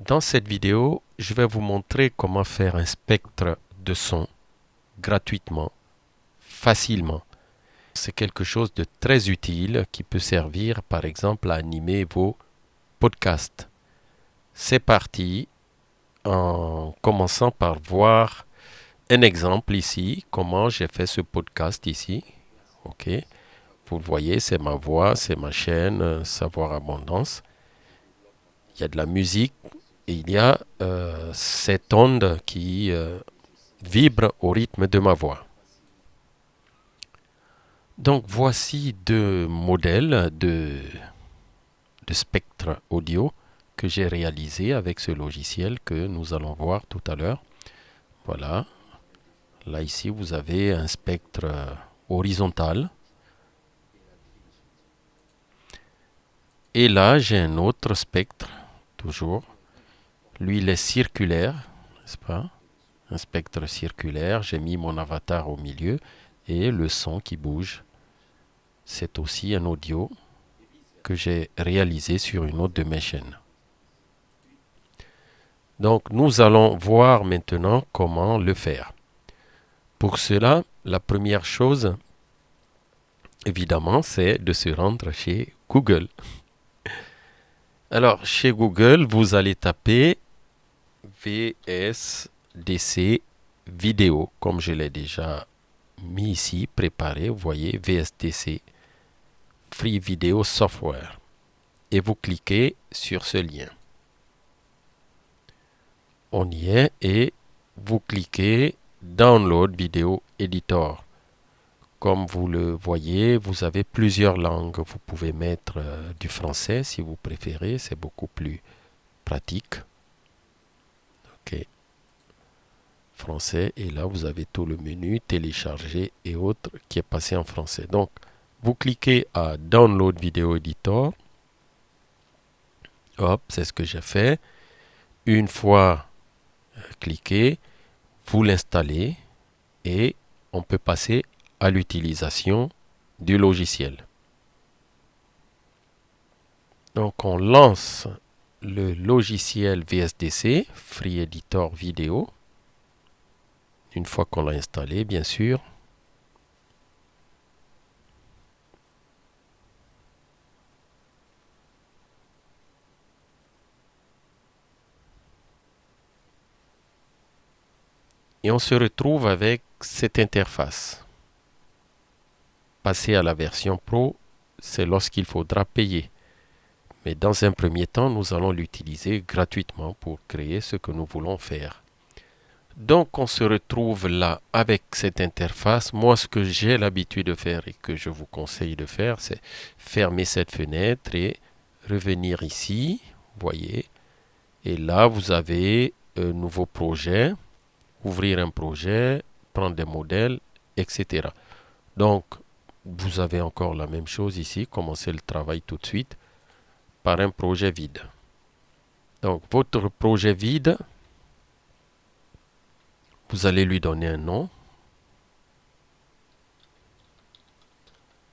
Dans cette vidéo, je vais vous montrer comment faire un spectre de son gratuitement, facilement. C'est quelque chose de très utile qui peut servir par exemple à animer vos podcasts. C'est parti en commençant par voir un exemple ici, comment j'ai fait ce podcast ici. Ok, vous le voyez, c'est ma voix, c'est ma chaîne Savoir Abondance. Il y a de la musique et il y a cette onde qui vibre au rythme de ma voix. Donc voici deux modèles de spectre audio que j'ai réalisé avec ce logiciel que nous allons voir tout à l'heure. Voilà. Là ici vous avez un spectre horizontal. Et là j'ai un autre spectre, toujours. Lui il est circulaire, n'est-ce pas? Un spectre circulaire. J'ai mis mon avatar au milieu et le son qui bouge. C'est aussi un audio que j'ai réalisé sur une autre de mes chaînes. Donc nous allons voir maintenant comment le faire. Pour cela, la première chose, évidemment, c'est de se rendre chez Google. Alors, chez Google, vous allez taper VSDC vidéo, comme je l'ai déjà mis ici, préparé. Vous voyez, VSDC Free Video Software. Et vous cliquez sur ce lien. On y est et vous cliquez Download Video Editor. Comme vous le voyez, vous avez plusieurs langues. Vous pouvez mettre du français si vous préférez, c'est beaucoup plus pratique. Ok, français, et là vous avez tout le menu, télécharger et autres qui est passé en français. Donc, vous cliquez à Download Video Editor. Hop, c'est ce que j'ai fait. Une fois cliqué, vous l'installez et on peut passer à l'utilisation du logiciel. Donc on lance le logiciel VSDC, Free Editor Video. Une fois qu'on l'a installé, bien sûr. Et on se retrouve avec cette interface. Passer à la version Pro, c'est lorsqu'il faudra payer. Mais dans un premier temps, nous allons l'utiliser gratuitement pour créer ce que nous voulons faire. Donc on se retrouve là avec cette interface. Moi, ce que j'ai l'habitude de faire et que je vous conseille de faire, c'est fermer cette fenêtre et revenir ici. Vous voyez. Et là, vous avez un nouveau projet. Ouvrir un projet, prendre des modèles, etc. Donc, vous avez encore la même chose ici. Commencer le travail tout de suite par un projet vide. Donc, votre projet vide, vous allez lui donner un nom.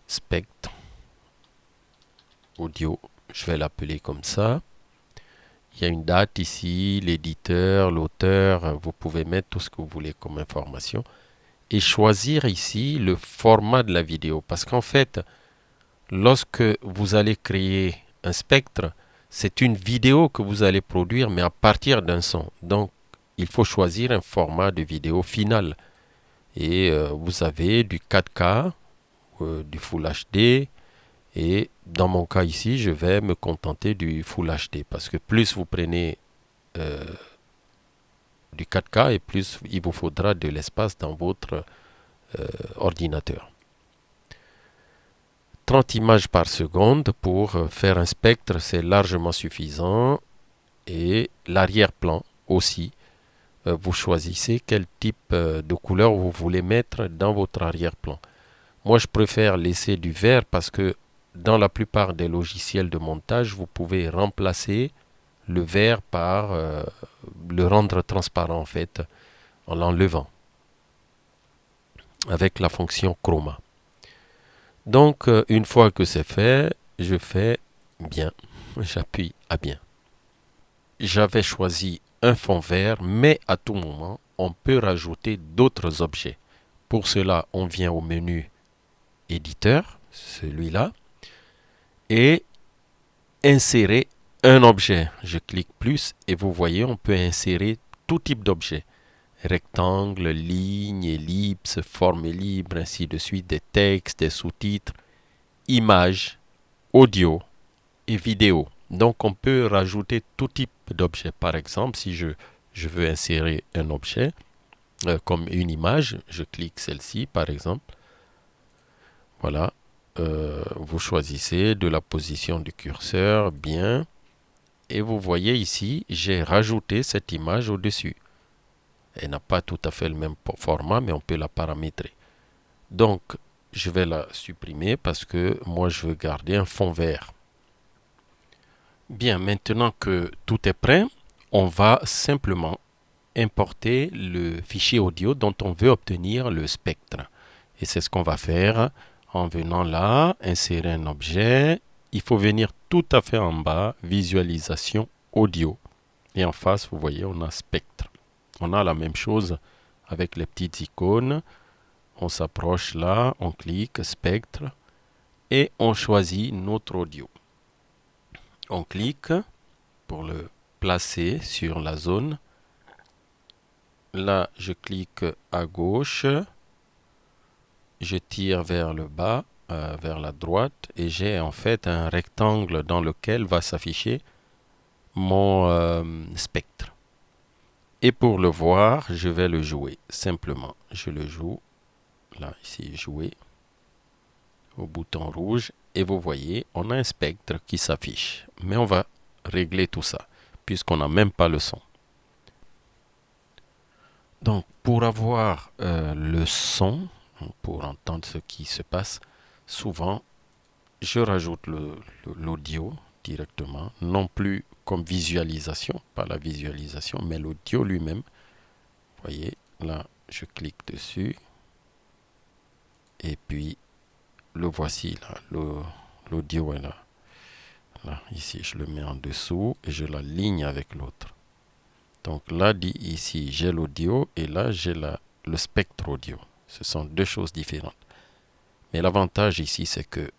Spectre audio, je vais l'appeler comme ça. Il y a une date ici, l'éditeur, l'auteur, vous pouvez mettre tout ce que vous voulez comme information. Et choisir ici le format de la vidéo. Parce qu'en fait, lorsque vous allez créer un spectre, c'est une vidéo que vous allez produire, mais à partir d'un son. Donc, il faut choisir un format de vidéo final. Et vous avez du 4K, du Full HD. Et dans mon cas ici, je vais me contenter du Full HD. Parce que plus vous prenez du 4K et plus il vous faudra de l'espace dans votre ordinateur. 30 images par seconde pour faire un spectre, c'est largement suffisant. Et l'arrière-plan aussi. Vous choisissez quel type de couleur vous voulez mettre dans votre arrière-plan. Moi, je préfère laisser du vert parce que dans la plupart des logiciels de montage, vous pouvez remplacer le vert par le rendre transparent en fait, en l'enlevant avec la fonction chroma. Donc, une fois que c'est fait, je fais bien. J'appuie à bien. j'avais choisi un fond vert, mais à tout moment, on peut rajouter d'autres objets. Pour cela, on vient au menu éditeur, celui-là, et insérer un objet. Je clique plus et vous voyez, on peut insérer tout type d'objet. Rectangle, ligne, ellipse, forme libre, ainsi de suite, des textes, des sous-titres, images, audio et vidéo. Donc on peut rajouter tout type d'objet. Par exemple, si je veux insérer un objet, comme une image, je clique celle-ci par exemple. Voilà, vous choisissez de la position du curseur, bien. Et vous voyez ici, j'ai rajouté cette image au-dessus. Elle n'a pas tout à fait le même format, mais on peut la paramétrer. Donc, je vais la supprimer parce que moi, je veux garder un fond vert. Bien, maintenant que tout est prêt, on va simplement importer le fichier audio dont on veut obtenir le spectre. Et c'est ce qu'on va faire en venant là, insérer un objet. Il faut venir tout à fait en bas, visualisation audio. Et en face, vous voyez, on a spectre. On a la même chose avec les petites icônes. On s'approche là, on clique spectre et on choisit notre audio. On clique pour le placer sur la zone. Là, je clique à gauche. Je tire vers le bas, vers la droite, et j'ai en fait un rectangle dans lequel va s'afficher mon spectre. Et pour le voir, je vais le jouer simplement. Je le joue, là, ici, jouer, au bouton rouge, et vous voyez, on a un spectre qui s'affiche. Mais on va régler tout ça, puisqu'on n'a même pas le son. Donc, pour avoir le son, pour entendre ce qui se passe, souvent, je rajoute l'audio directement, non plus comme visualisation, pas la visualisation, mais l'audio lui-même. Vous voyez, là, je clique dessus. Et puis, le voici, là, l'audio est là. Là, ici, je le mets en dessous et je l'aligne avec l'autre. Donc là, dit ici, j'ai l'audio et là, j'ai le spectre audio. Ce sont deux choses différentes. Mais l'avantage ici, c'est que,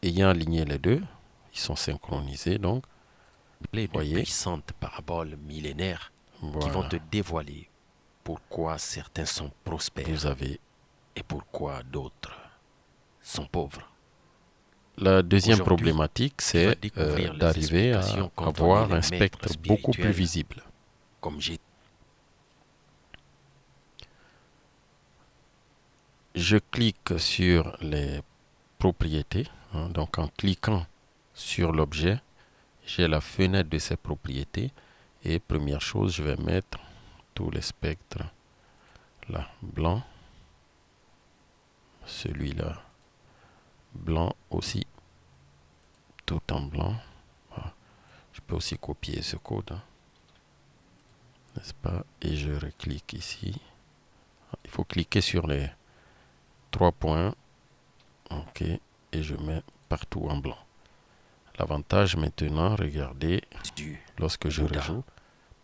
ayant aligné les deux, ils sont synchronisés, donc, Les voyez, puissantes paraboles millénaires qui vont voilà, te dévoiler pourquoi certains sont prospères vous avez. et pourquoi d'autres sont pauvres. La deuxième Aujourd'hui, problématique, tu vas c'est découvrir les d'arriver à explications qu'ont données avoir les un maîtres spectre beaucoup plus spirituels, visible. comme j'ai Je clique sur les propriétés. Donc en cliquant sur l'objet, j'ai la fenêtre de ces propriétés. Et première chose, je vais mettre tous les spectres là, blanc. Celui-là, blanc aussi, tout en blanc. Voilà. Je peux aussi copier ce code, n'est-ce pas? Et je reclique ici. Il faut cliquer sur les trois points. OK. Et je mets partout en blanc. L'avantage maintenant, regardez, dû lorsque au je Bouddha rejoue,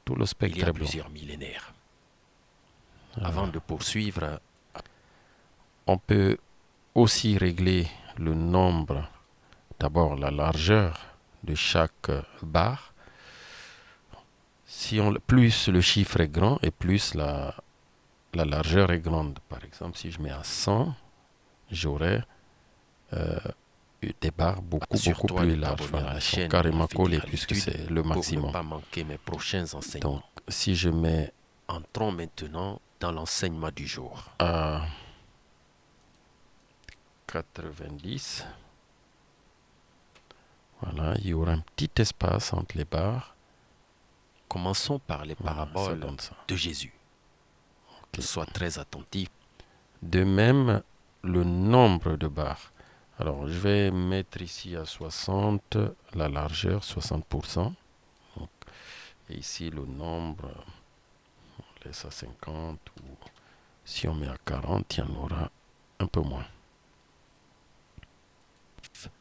tout le il spectre y est a blanc. plusieurs millénaires. Avant de poursuivre, On peut aussi régler le nombre, d'abord la largeur de chaque barre. Plus le chiffre est grand et plus la largeur est grande. Par exemple, si je mets à 100, j'aurai des barres beaucoup assure-toi plus de larges. t'abonner à Voilà, la elles sont chaîne carrément Fidèle collées à puisque l'étude c'est le pour ne maximum. pas manquer mes prochains Donc, enseignements. si je mets Entrons maintenant dans l'enseignement du jour. à 90, voilà, il y aura un petit espace entre les barres. Commençons par les Voilà, ça paraboles donne ça. de Jésus. Ok. Sois très attentif. De même, le nombre de barres. Alors, je vais mettre ici à 60, la largeur, 60%. Donc, et ici, le nombre, on laisse à 50. Ou si on met à 40, il y en aura un peu moins.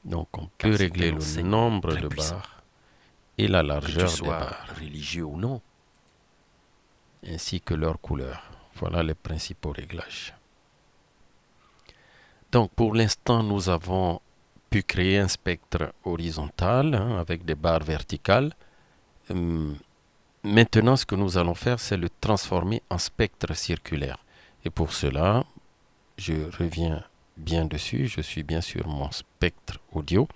Donc, on peut Car c'est régler un le enseignement nombre très de puissant. barres et la que tu largeur des sois barres, religieux ou non. ainsi que leur couleur. Voilà les principaux réglages. Donc pour l'instant, nous avons pu créer un spectre horizontal avec des barres verticales. Maintenant, ce que nous allons faire, c'est le transformer en spectre circulaire. Et pour cela, je reviens bien dessus. Je suis bien sur mon spectre audio.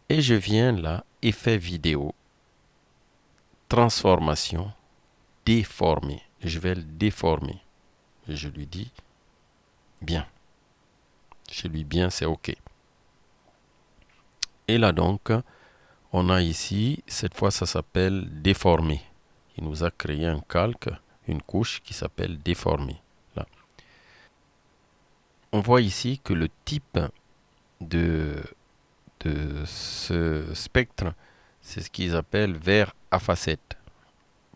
Et je viens là, effet vidéo, transformation, déformer. Je vais le déformer. Et je lui dis bien. Chez lui bien, c'est OK. Et là donc, on a ici, cette fois ça s'appelle déformer. Il nous a créé un calque, une couche qui s'appelle déformer. Là. On voit ici que le type de ce spectre, c'est ce qu'ils appellent verre à facettes.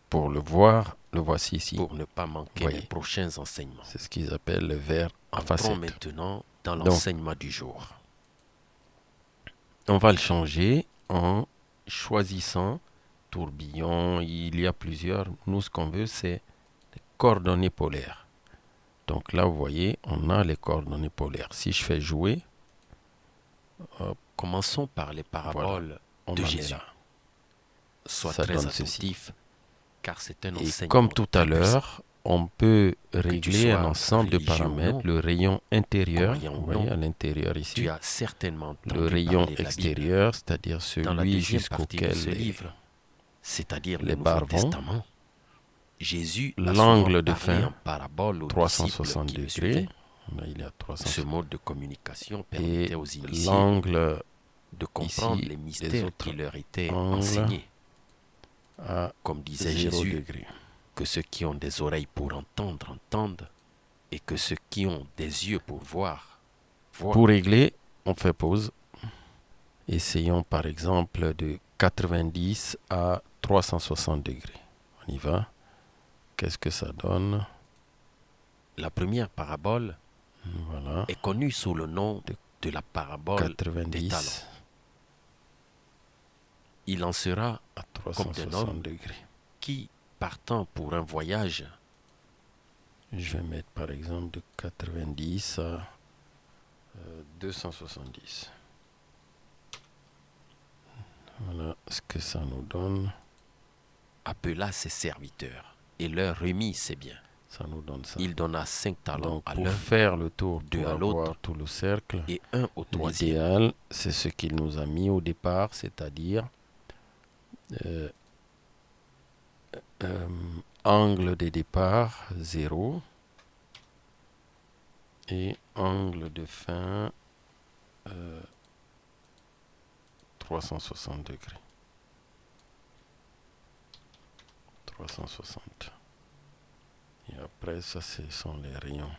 Pour le voir, le voici ici. Pour ne pas manquer les prochains enseignements. C'est ce qu'ils appellent le verre à facettes. Entrons maintenant dans l'enseignement du jour. On va le changer en choisissant tourbillon. Il y a plusieurs. Nous, ce qu'on veut, c'est les coordonnées polaires. Donc là, vous voyez, on a les coordonnées polaires. Si je fais jouer, commençons par les paraboles de Jésus. Sois très attentif, car c'est un enseignement. Et comme tout à l'heure, on peut régler un ensemble de paramètres. Le rayon intérieur, vous voyez à l'intérieur ici. Tu as certainement entendu le rayon parler de la extérieur, c'est-à-dire celui jusqu'auquel c'est-à-dire les le barres Nouveau vont. Testament. Jésus a L'angle de parlé fin, en parabole aux 360 disciples qui degrés. le Là, il y a 360. Ce mode de communication permettait aux initiés l'angle de comprendre ici, les mystères qui leur étaient enseignés. Comme disait 0 Jésus, degré. que ceux qui ont des oreilles pour entendre, entendent, et que ceux qui ont des yeux pour voir, voient. Pour régler, on fait pause. Essayons par exemple de 90 à 360 degrés. On y va. Qu'est-ce que ça donne? La première parabole est connue sous le nom de la parabole 90 des talents. Il en sera à comme d'un homme qui, partant pour un voyage, je vais mettre par exemple de 90 à 270. Voilà ce que ça nous donne. Appela ses serviteurs et leur remit ses biens. Ça nous donne ça. Il donna 5 talents à l'un, pour faire le tour, 2 à l'autre, tout le cercle, et 1 au troisième. L'idéal, c'est ce qu'il nous a mis au départ, c'est-à-dire angle de départ 0 et angle de fin 360 degrés. 360. Et après, ça, ce sont les rayons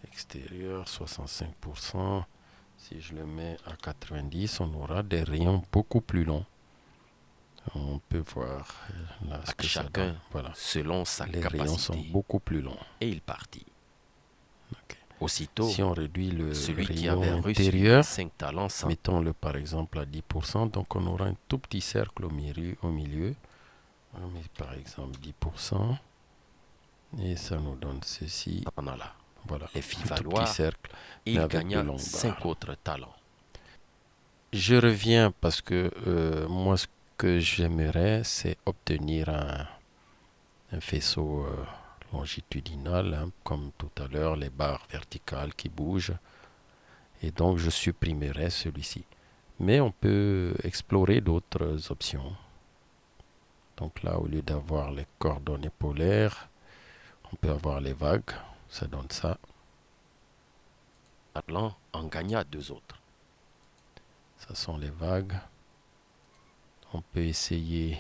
extérieurs, 65%. Si je le mets à 90, on aura des rayons beaucoup plus longs. On peut voir là ce que chacun, ça donne. Voilà. Selon sa les capacité. rayons sont beaucoup plus longs. Et il partit. Okay. Aussitôt, si on réduit le celui rayon qui avait intérieur, reçu 5 talents, mettons-le par exemple à 10%, donc on aura un tout petit cercle au milieu. On met par exemple 10%. Et ça nous donne ceci. Voilà, les fit un tout valoir, petit cercle. Et il gagna 5 autres talents. Je reviens parce que moi, ce que j'aimerais, c'est obtenir un faisceau longitudinal, comme tout à l'heure, les barres verticales qui bougent. Et donc, je supprimerai celui-ci. Mais on peut explorer d'autres options. Donc là, au lieu d'avoir les coordonnées polaires, on peut avoir les vagues. Ça donne ça. Atlan en gagna 2 autres. Ça sont les vagues. On peut essayer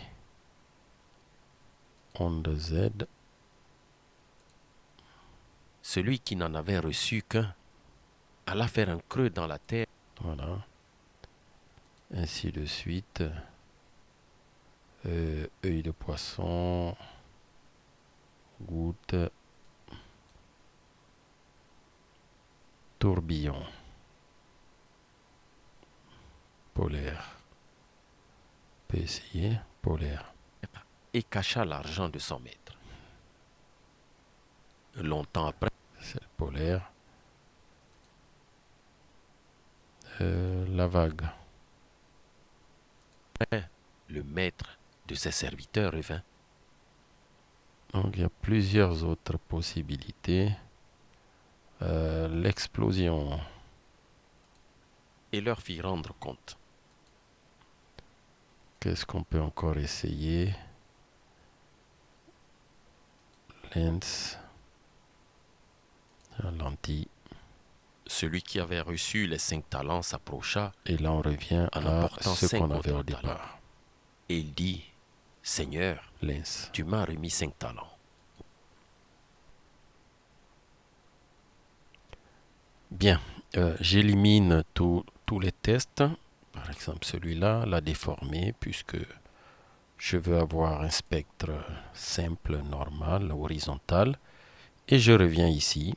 onde Z. Celui qui n'en avait reçu qu'un alla faire un creux dans la terre. Voilà. Ainsi de suite. Œil de poisson. Goutte. Tourbillon. Polaire. peut essayer. Polaire. Et cacha l'argent de son maître. Longtemps après, C'est le polaire. La vague. le maître de ses serviteurs revint. Donc il y a plusieurs autres possibilités. L'explosion. Et leur fit rendre compte. Qu'est-ce qu'on peut encore essayer? Lens. Lentille. Celui qui avait reçu les 5 talents s'approcha Et là, on revient en à apportant ce 5 qu'on avait au autres talents. départ. Et il dit, Seigneur, Lens. tu m'as remis 5 talents. Bien, j'élimine tous les tests. Par exemple, celui-là, la déformer, puisque je veux avoir un spectre simple, normal, horizontal. Et je reviens ici.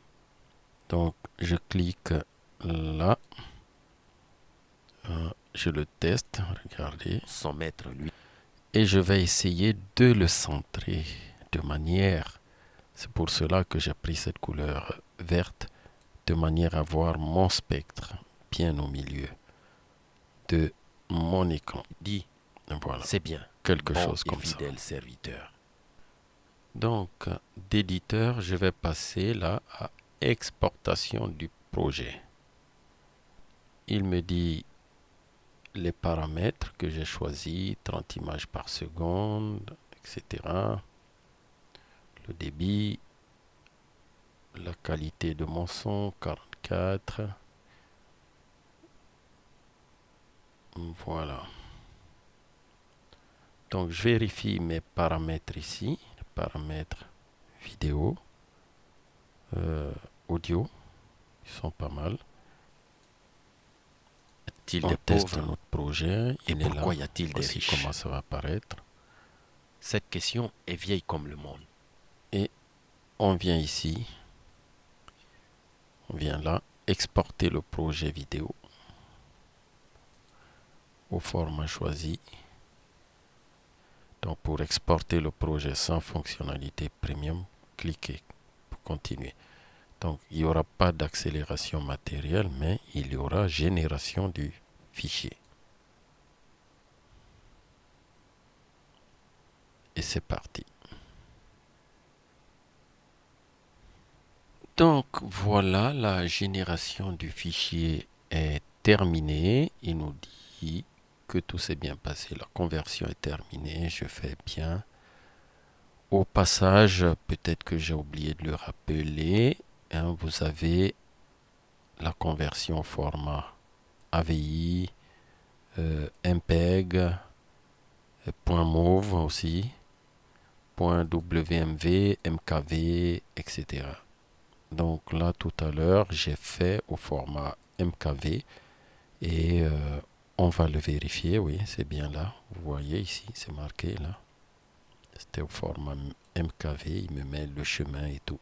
Donc, je clique là. Je le teste, regardez. Son maître, lui, Et je vais essayer de le centrer de manière... C'est pour cela que j'ai pris cette couleur verte, de manière à voir mon spectre bien au milieu de mon écran. dit, Voilà, c'est bien, quelque bon chose et comme ça. fidèle serviteur. Donc, d'éditeur, je vais passer là à exportation du projet. Il me dit les paramètres que j'ai choisis, 30 images par seconde, etc. Le débit, la qualité de mon son, 44. Voilà. Donc, je vérifie mes paramètres ici, les paramètres vidéo, audio, ils sont pas mal. Y a-t-il On des teste pauvres notre projet. et Il est là. pourquoi y a-t-il des Voici riches? comment ça va apparaître. Cette question est vieille comme le monde. On vient ici. On vient là. Exporter le projet vidéo au format choisi. Donc pour exporter le projet sans fonctionnalité premium, cliquez pour continuer. Donc il n'y aura pas d'accélération matérielle, mais il y aura génération du fichier. Et c'est parti. Donc voilà, la génération du fichier est terminée. Il nous dit que tout s'est bien passé. La conversion est terminée. Je fais bien. Au passage, peut-être que j'ai oublié de le rappeler. Vous avez la conversion format AVI, MPEG, .mov aussi, .wmv, MKV, etc. Donc là, tout à l'heure, j'ai fait au format MKV et on va le vérifier. Oui, c'est bien là. Vous voyez ici, c'est marqué là. C'était au format MKV, il me met le chemin et tout.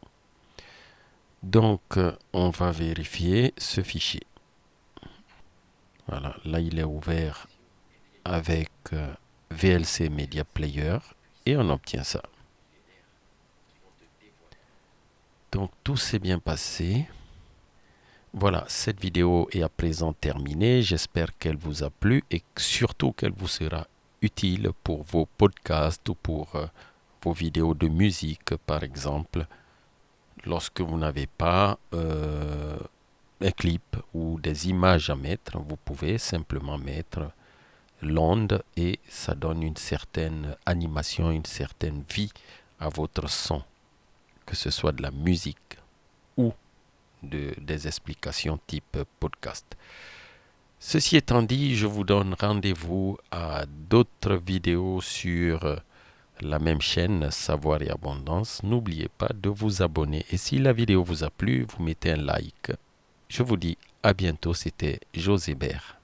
Donc, on va vérifier ce fichier. Voilà, là, il est ouvert avec VLC Media Player et on obtient ça. Donc, tout s'est bien passé. Voilà, cette vidéo est à présent terminée. J'espère qu'elle vous a plu et surtout qu'elle vous sera utile pour vos podcasts ou pour vos vidéos de musique, par exemple. Lorsque vous n'avez pas un clip ou des images à mettre, vous pouvez simplement mettre l'onde et ça donne une certaine animation, une certaine vie à votre son, que ce soit de la musique ou des explications type podcast. Ceci étant dit, je vous donne rendez-vous à d'autres vidéos sur la même chaîne Savoir et Abondance. N'oubliez pas de vous abonner et si la vidéo vous a plu, vous mettez un like. Je vous dis à bientôt, c'était Josébert.